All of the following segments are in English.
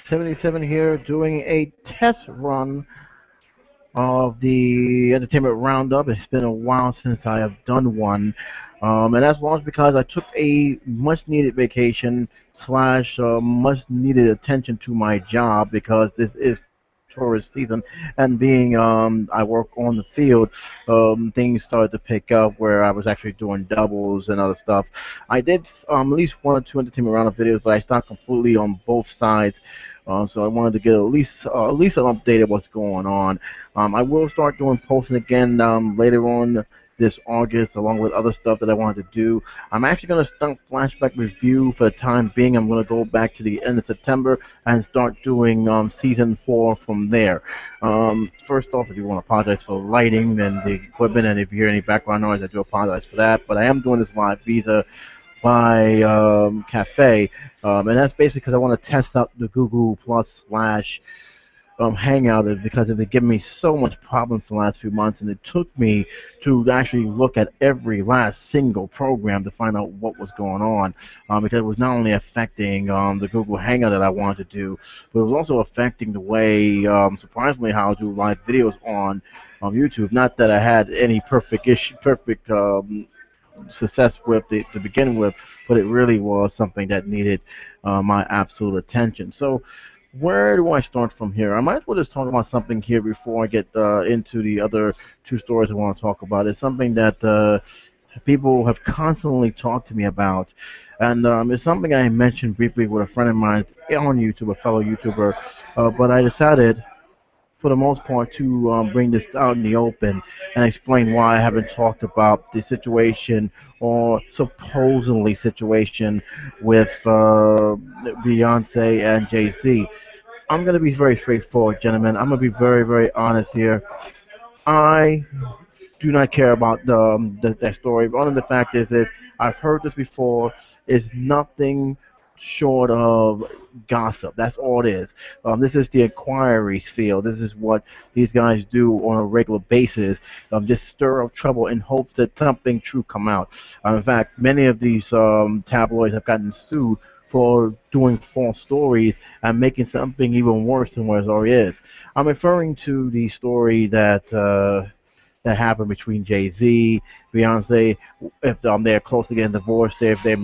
77 here doing a test run of the Entertainment Roundup. It's been a while since I have done one, and that's largely because I took a much-needed vacation slash much-needed attention to my job because this is tourist season, and being I work on the field, things started to pick up where I was actually doing doubles and other stuff. I did at least one or two Entertainment Roundup videos, but I stopped completely on both sides. So I wanted to get at least an update of what's going on. I will start doing posting again later on this August, along with other stuff that I wanted to do. I'm actually going to start flashback review for the time being. I'm going to go back to the end of September and start doing season 4 from there. First off, I do want to apologize for the lighting and the equipment, and if you hear any background noise, I do apologize for that. But I am doing this live visa by Cafe, and that's basically because I want to test out the Google Plus slash Hangout is because it had given me so much problems for the last few months, and it took me to actually look at every last single program to find out what was going on. Because it was not only affecting the Google Hangout that I wanted to do, but it was also affecting the way, surprisingly, how I do live videos on YouTube. Not that I had any perfect success with it to begin with, but it really was something that needed my absolute attention. So, where do I start from here? I might as well just talk about something here before I get into the other two stories I want to talk about. It's something that people have constantly talked to me about, and it's something I mentioned briefly with a friend of mine on YouTube, a fellow YouTuber, but I decided for the most part, to bring this out in the open and explain why I haven't talked about the situation or supposedly situation with Beyonce and Jay Z. I'm going to be very straightforward, gentlemen. I'm going to be very, very honest here. I do not care about that story. One of the fact is I've heard this before. Is nothing short of gossip. That's all it is. This is the inquiries field. This is what these guys do on a regular basis. Just stir up trouble in hopes that something true come out. In fact, many of these tabloids have gotten sued for doing false stories and making something even worse than what it already is. I'm referring to the story that happened between Jay Z, Beyonce. If they're close to getting divorced, if their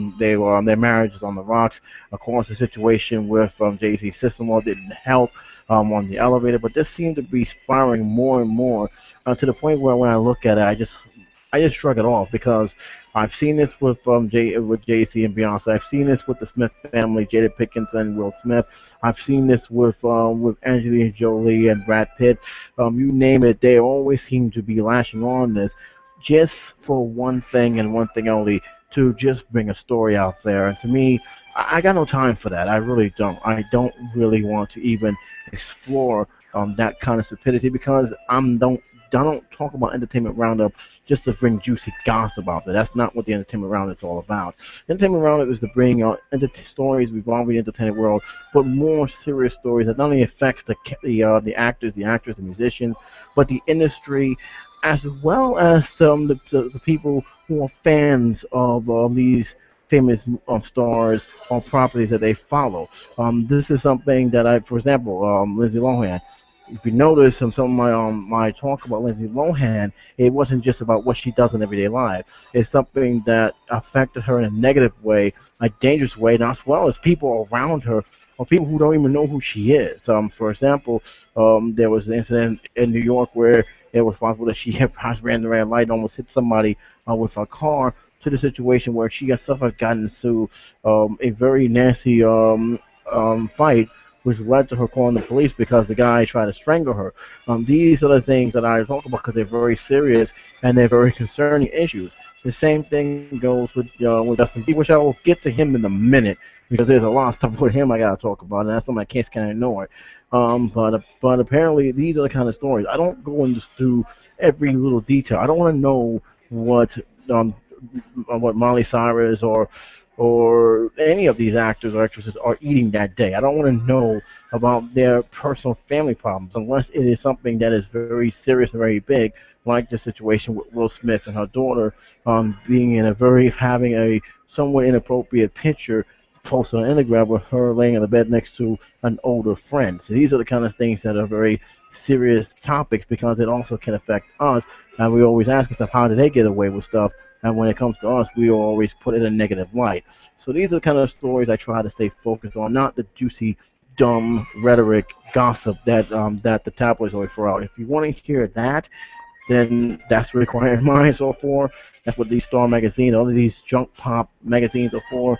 marriage is on the rocks. Of course, the situation with Jay Z's sister-in-law didn't help on the elevator, but this seemed to be spiraling more and more to the point where when I look at it, I just shrug it off because I've seen this with Jay Z and Beyonce. I've seen this with the Smith family, Jada Pinkett and Will Smith. I've seen this with Angelina Jolie and Brad Pitt. You name it, they always seem to be lashing on this just for one thing and one thing only, to just bring a story out there. And to me, I got no time for that. I really don't. I don't really want to even explore that kind of stupidity because I don't talk about entertainment roundup just to bring juicy gossip out there. That's not what the entertainment roundup is all about. Entertainment roundup is to bring stories revolving the entertainment world, but more serious stories that not only affects the actors, the actors, the musicians, but the industry, as well as the people who are fans of these famous stars or properties that they follow. This is something that for example, Lindsay Lohan. If you notice some of my talk about Lindsay Lohan, it wasn't just about what she does in everyday life. It's something that affected her in a negative way, a dangerous way, and as well as people around her or people who don't even know who she is. For example, there was an incident in New York where it was possible that she had perhaps ran the red light, and almost hit somebody with her car. To the situation where she herself had gotten into a very nasty fight which led to her calling the police because the guy tried to strangle her. These are the things that I talk about because they're very serious and they're very concerning issues. The same thing goes with Justin Bieber, which I will get to him in a minute because there's a lot of stuff with him I gotta talk about, and that's something I can't kind of ignore. But apparently these are the kind of stories. I don't go into every little detail. I don't want to know um what Miley Cyrus or any of these actors or actresses are eating that day. I don't want to know about their personal family problems unless it is something that is very serious and very big, like the situation with Will Smith and her daughter being in a very having a somewhat inappropriate picture post on Instagram with her laying in the bed next to an older friend. So these are the kind of things that are very serious topics because it also can affect us. And we always ask ourselves, how did they get away with stuff? And when it comes to us, we always put it in a negative light. So these are the kind of stories I try to stay focused on, not the juicy, dumb rhetoric, gossip that the tabloids always throw out. If you want to hear that, then that's what Inquiring Minds are for. That's what these Star magazines, all of these junk pop magazines are for.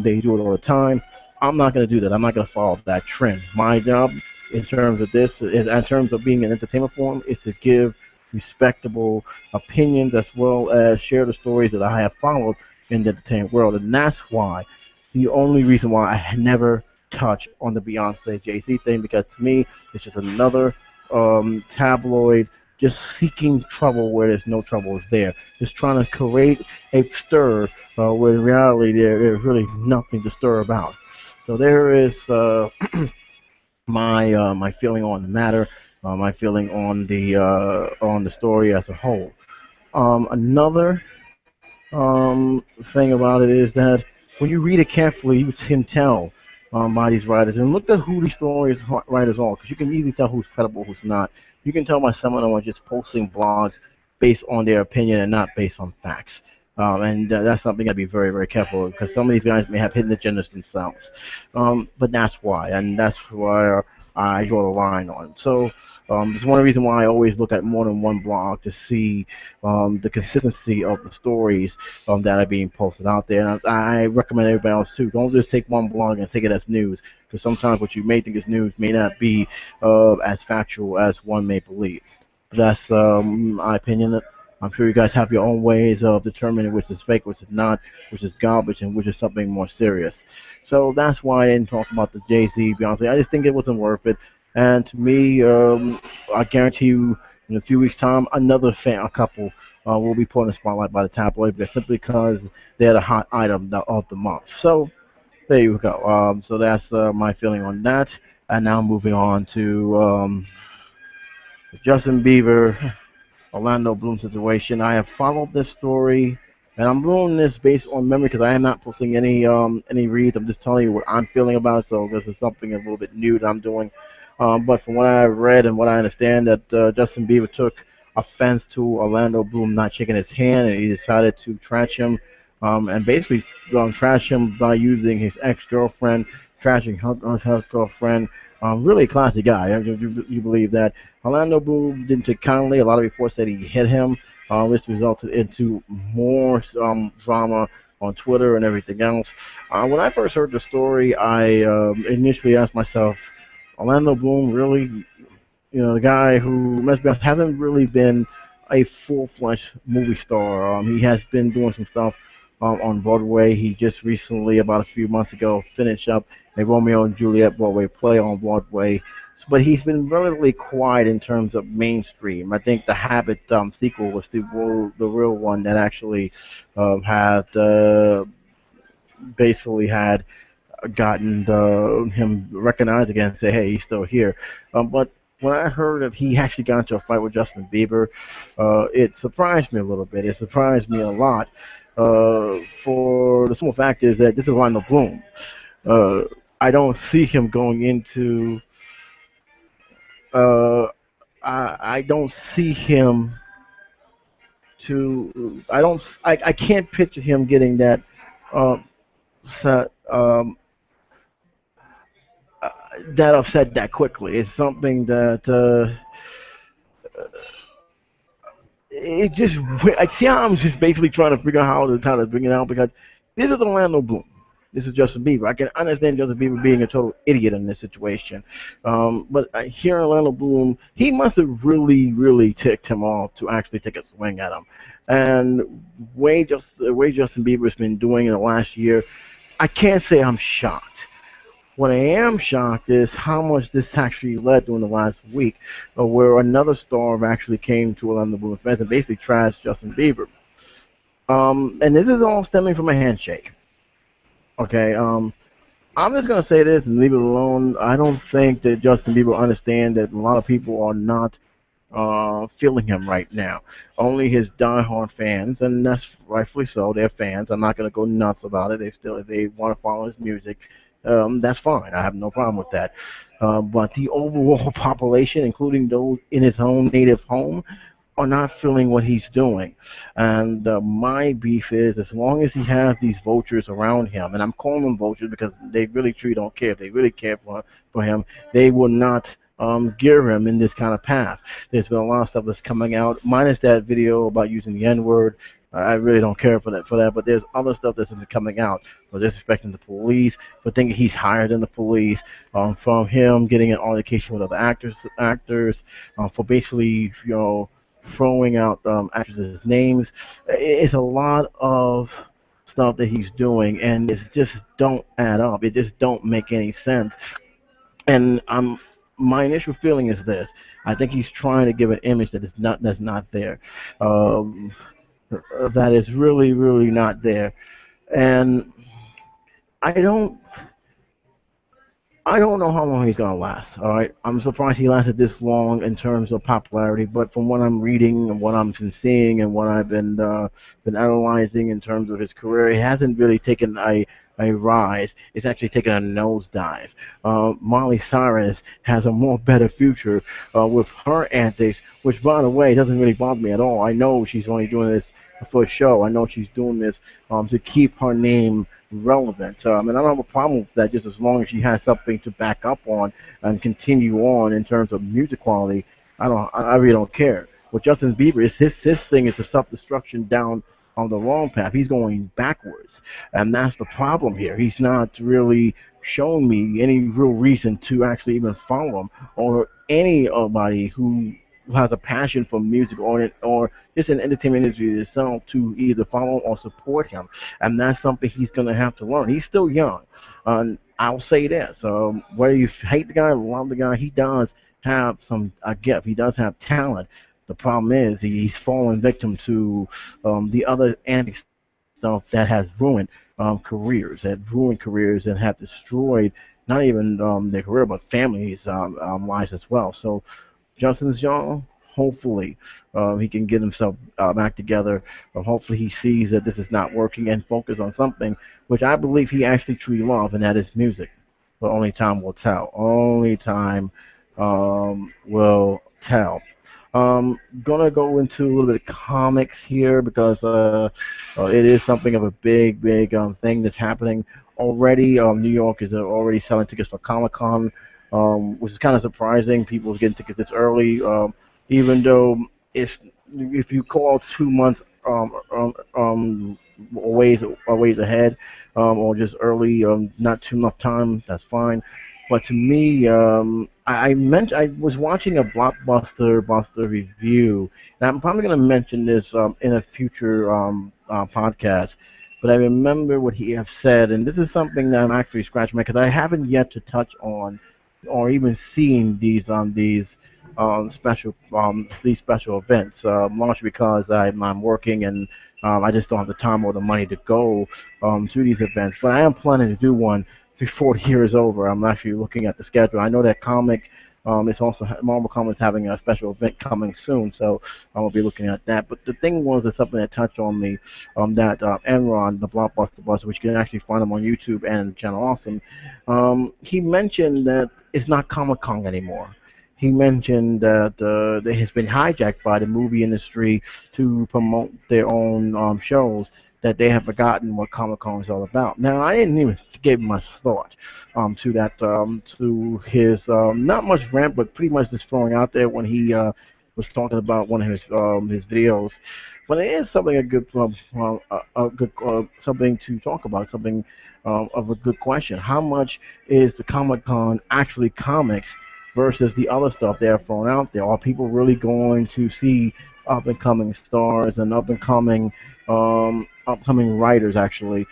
They do it all the time. I'm not going to do that. I'm not going to follow that trend. My job, in terms of this, in terms of being an entertainment forum, is to give respectable opinions as well as share the stories that I have followed in the entertainment world, and that's why the only reason why I never touch on the Beyonce Jay Z thing because to me it's just another tabloid just seeking trouble where there's no trouble is there, just trying to create a stir where in reality there's really nothing to stir about. So there is my feeling on the matter, my feeling on the story as a whole. Another thing about it is that when you read it carefully, you can tell by these writers. And look at who these stories writers are, because you can easily tell who's credible, who's not. You can tell by some of them are just posting blogs based on their opinion and not based on facts. And that's something I'd be very, very careful because some of these guys may have hidden agendas themselves. But that's why, and that's why I draw the line on. So it's one reason why I always look at more than one blog to see the consistency of the stories that are being posted out there. And I recommend everybody else too. Don't just take one blog and take it as news, because sometimes what you may think is news may not be as factual as one may believe. That's my opinion. I'm sure you guys have your own ways of determining which is fake, which is not, which is garbage, and which is something more serious. So that's why I didn't talk about the Jay Z Beyonce. I just think it wasn't worth it. And to me, I guarantee you, in a few weeks' time, another fan, a couple, will be put in the spotlight by the tabloid, but simply because they're the hot item of the month. So there you go. So that's my feeling on that. And now moving on to Justin Bieber, Orlando Bloom situation. I have followed this story, and I'm doing this based on memory because I am not posting any reads. I'm just telling you what I'm feeling about it. So this is something a little bit new that I'm doing. But from what I read and what I understand, that Justin Bieber took offense to Orlando Bloom not shaking his hand, and he decided to trash him, and basically trash him by using his ex-girlfriend, trashing her girlfriend. Really a classy guy. You believe that? Orlando Bloom didn't take kindly. A lot of reports said he hit him. This resulted into more drama on Twitter and everything else. When I first heard the story, I initially asked myself, Orlando Bloom really, the guy who must be hasn't really been a full-fledged movie star. He has been doing some stuff on Broadway. He just recently, about a few months ago, finished up a Romeo and Juliet Broadway play on Broadway. But he's been relatively quiet in terms of mainstream. I think the Habit sequel was the real one that actually had basically had gotten him recognized again and say, hey, he's still here. But when I heard that he actually got into a fight with Justin Bieber, it surprised me a little bit. It surprised me a lot. For the simple fact is that this is Orlando Bloom. Uh, I don't see him going into. Uh, I don't see him I don't. I can't picture him getting that. Uh, set, uh, that upset that quickly. It's something that it just. I see how I'm just basically trying to figure out how to bring it out because this is Orlando Bloom. This is Justin Bieber. I can understand Justin Bieber being a total idiot in this situation, but here Orlando Bloom, he must have really, really ticked him off to actually take a swing at him. And the way Justin Bieber has been doing in the last year, I can't say I'm shocked. What I am shocked is how much this actually led during the last week, where another star actually came to Orlando Bloom fans and basically trashed Justin Bieber. And this is all stemming from a handshake. Okay. I'm just gonna say this and leave it alone. I don't think that Justin Bieber understands that a lot of people are not. feeling him right now. Only his diehard fans, and that's rightfully so. They're fans. I'm not going to go nuts about it. They still, if they want to follow his music, that's fine. I have no problem with that. But the overall population, including those in his own native home, are not feeling what he's doing. And my beef is, as long as he has these vultures around him, and I'm calling them vultures because they really truly don't care. If they really care for him, they will not gear him in this kind of path. There's been a lot of stuff that's coming out, minus that video about using the N word. I really don't care for that, but there's other stuff that's been coming out for disrespecting the police, for thinking he's higher than the police, from him getting an altercation with other actors, for basically, throwing out actresses' names. It's a lot of stuff that he's doing, and it just don't add up. It just don't make any sense. And my initial feeling is this: I think he's trying to give an image that's not there, um, that is really really not there. And I don't I don't know how long he's gonna last. All right, I'm surprised he lasted this long in terms of popularity. But from what I'm reading and what I'm been seeing and what I've been analyzing in terms of his career, he hasn't really taken a rise. It's actually taken a nosedive. Miley Cyrus has a more better future with her antics, which, by the way, doesn't really bother me at all. I know she's only doing this for a show. I know she's doing this to keep her name relevant. And I don't have a problem with that, just as long as she has something to back up on and continue on in terms of music quality. I really don't care. With Justin Bieber, his thing is the self destruction down on the wrong path. He's going backwards, and that's the problem here. He's not really showing me any real reason to actually even follow him or anybody who has a passion for music or just an entertainment industry itself to either follow or support him, and that's something he's going to have to learn. He's still young, and I'll say this: whether you hate the guy or love the guy, he does have some a gift. He does have talent. The problem is he's fallen victim to the other antics stuff that has ruined careers, and have destroyed not even their career but families' lives as well. So Justin's young. Hopefully, he can get himself back together. Hopefully, he sees that this is not working and focus on something which I believe he actually truly loves, and that is music. But only time will tell. Only time will tell. Gonna go into a little bit of comics here because it is something of a big, big thing that's happening already. New York is already selling tickets for Comic Con, which is kind of surprising. People's getting tickets this early, even though it's if you call 2 months a ways ahead, or just early, not too enough time, that's fine. But to me, I was watching a Blockbuster Buster review, and I'm probably going to mention this in a future podcast. But I remember what he have said, and this is something that I'm actually scratching my because I haven't yet to touch on or even seen these special events, largely because I'm working and I just don't have the time or the money to go to these events. But I am planning to do one before the year is over. I'm actually looking at the schedule. I know that Marvel Comics having a special event coming soon, so I will be looking at that. But the thing was, is something that touched on me, that Enron, the Blockbuster Buster, which you can actually find him on YouTube and Channel Awesome, he mentioned that it's not Comic Con anymore. He mentioned that it has been hijacked by the movie industry to promote their own shows, that they have forgotten what Comic Con is all about. Now, I didn't even give much thought to that, to his not much rant, but pretty much just throwing out there when he was talking about one of his videos. But it is something a good something to talk about, something of a good question. How much is the Comic Con actually comics versus the other stuff they're throwing out there? Are people really going to see up and coming stars and upcoming writers actually?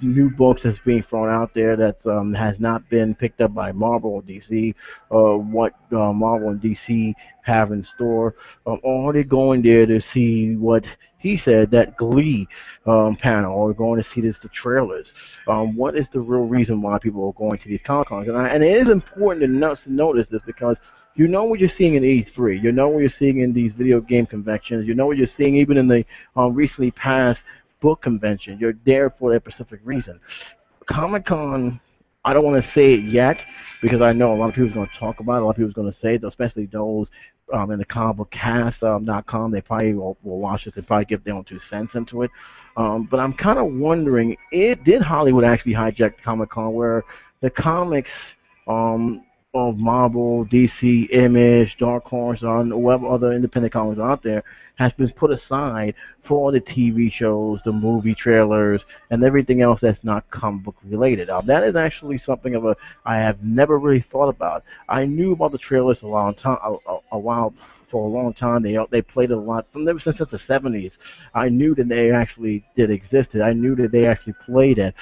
New books that's being thrown out there that has not been picked up by Marvel or DC, what Marvel and DC have in store. Or are they going there to see what he said, that Glee panel, or going to see the trailers? What is the real reason why people are going to these Comic Cons? And it is important to notice this because You know what you're seeing in E3. You know what you're seeing in these video game conventions. You know what you're seeing even in the recently passed book convention. You're there for a specific reason. Comic Con, I don't want to say it yet because I know a lot of people are going to talk about it. A lot of people are going to say it, especially those in the comicbookcast.com. They probably will watch this. They probably give their own 2 cents into it. But I'm kind of wondering, did Hollywood actually hijack Comic Con where the comics um, of Marvel, DC, Image, Dark Horse, and whatever other independent comics are out there has been put aside for the TV shows, the movie trailers, and everything else that's not comic book related. That is actually something of a I have never really thought about. I knew about the trailers a long time, a while for a long time. They played it a lot from ever since the '70s. I knew that they actually did existed. I knew that they actually played it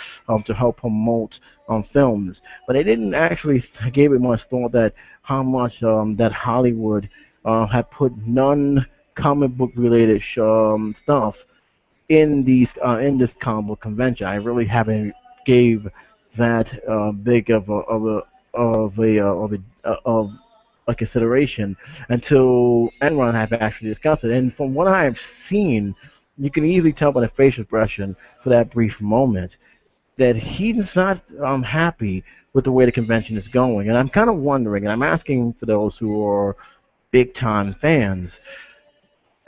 to help promote films, but they didn't actually give it much thought that how much that Hollywood had put non comic book related stuff in this comic book convention. I really haven't gave that big of a consideration until Enron have actually discussed it. And from what I have seen, you can easily tell by the facial expression for that brief moment that he's not happy with the way the convention is going. And I'm kind of wondering, and I'm asking for those who are big time fans,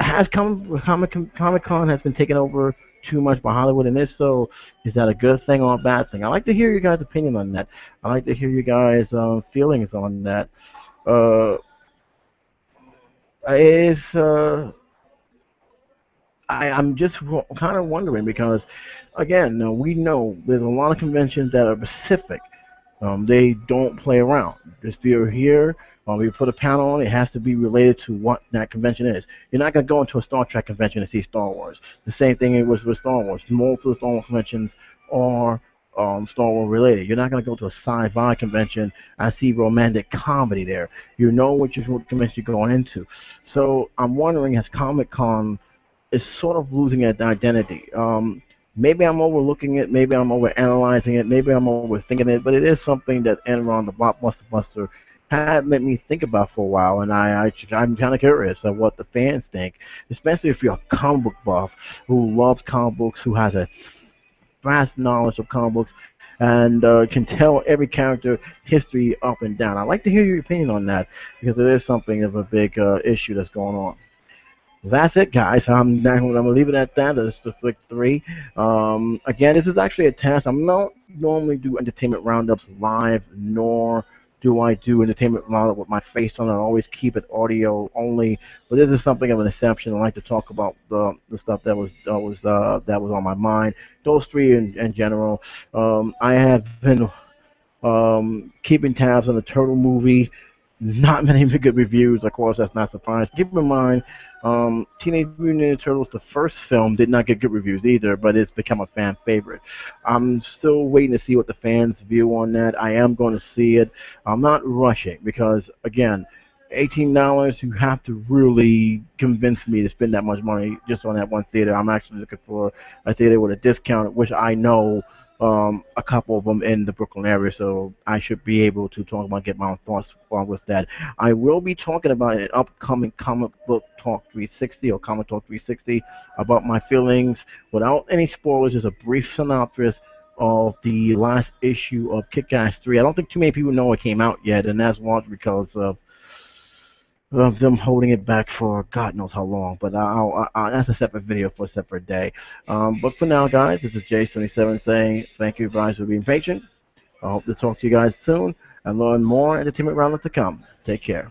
has Comic Con has been taken over too much by Hollywood, and if so, is that a good thing or a bad thing? I like to hear your guys' opinion on that. I like to hear you guys' feelings on that. Uh, is I'm just kind of wondering because, again, we know there's a lot of conventions that are specific. They don't play around. If you're here, you put a panel on, it has to be related to what that convention is. You're not going to go into a Star Trek convention and see Star Wars. The same thing it was with Star Wars. Most of the Star Wars conventions are Star Wars related. You're not going to go to a sci-fi convention and see romantic comedy there. You know what convention you're going into. So I'm wondering, has Comic Con is sort of losing its identity? Maybe I'm overlooking it. Maybe I'm overanalyzing it. Maybe I'm overthinking it. But it is something that Enron, the Blockbuster Buster, had made me think about for a while, and I'm kind of curious of what the fans think, especially if you're a comic book buff who loves comic books, who has a vast knowledge of comic books, and can tell every character history up and down. I'd like to hear your opinion on that because it is something of a big issue that's going on. That's it, guys. I'm gonna leave it at that. That's the Flick 3. Again, this is actually a test. I don't normally do entertainment roundups live, nor do I do entertainment roundup with my face on it. I always keep it audio only. But this is something of an exception. I like to talk about the stuff that was on my mind. Those three in general. I have been keeping tabs on the Turtle movie. Not many good reviews, of course, that's not surprising. Keep in mind, Teenage Mutant Ninja Turtles, the first film, did not get good reviews either, but it's become a fan favorite. I'm still waiting to see what the fans' view on that. I am going to see it. I'm not rushing because, again, $18, you have to really convince me to spend that much money just on that one theater. I'm actually looking for a theater with a discount, which I know a couple of them in the Brooklyn area, so I should be able to talk about get my own thoughts with that. I will be talking about an upcoming Comic Book Talk 360 or Comic Talk 360 about my feelings without any spoilers. Just a brief synopsis of the last issue of Kick-Ass 3. I don't think too many people know it came out yet, and that's largely because of them holding it back for God knows how long. But that's a separate video for a separate day. But for now, guys, this is J77 saying thank you guys for being patient. I hope to talk to you guys soon and learn more entertainment roundups to come. Take care.